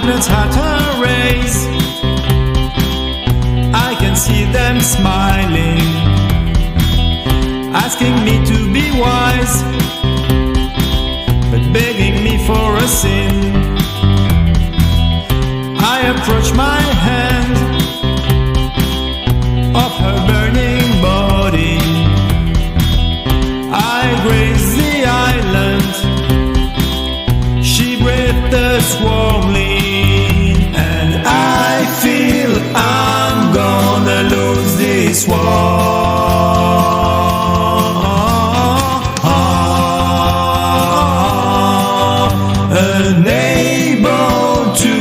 magnets at her rays. I can see them smiling, asking me to be wise, but begging me for a sin. I approach my hand of her burning body. I graze the island. She breathed us warmly, and I feel I'm gonna lose this war. Unable to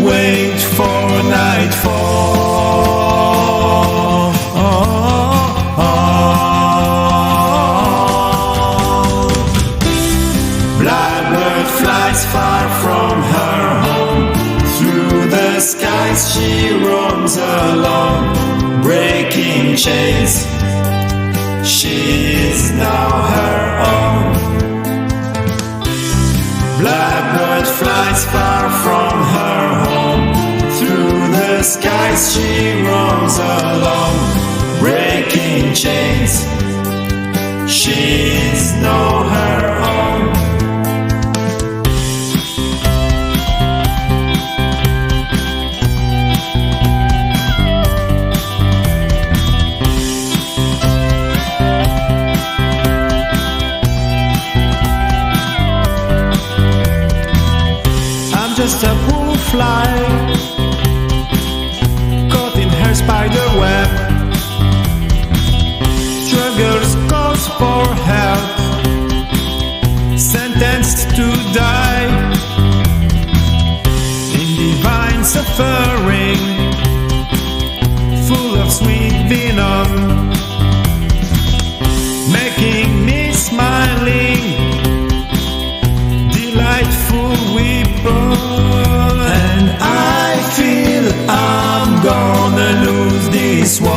wait for nightfall. Blackbird flies far from her home. Through the skies she roams along, breaking chains. She is now her own. Blackbird flies far from her home. Through the skies she roams along, breaking chains. She is now her own. Just a poor fly caught in her spider web. Struggles, calls for help, sentenced to die in divine suffering, full of sweet venom, making me smiling, delightful weapon. And I feel I'm gonna lose this war.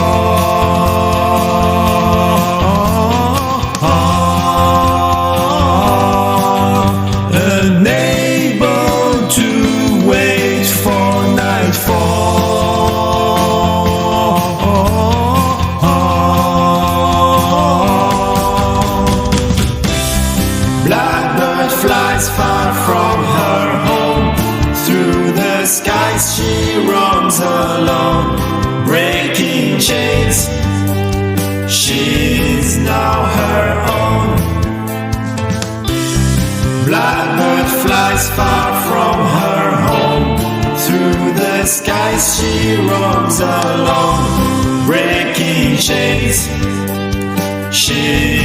Unable to wait for nightfall. Blackbird flies far from her home. Through the skies she roams along, breaking chains. She is now her own. Blackbird flies far from her home. Through the skies she roams along, breaking chains. She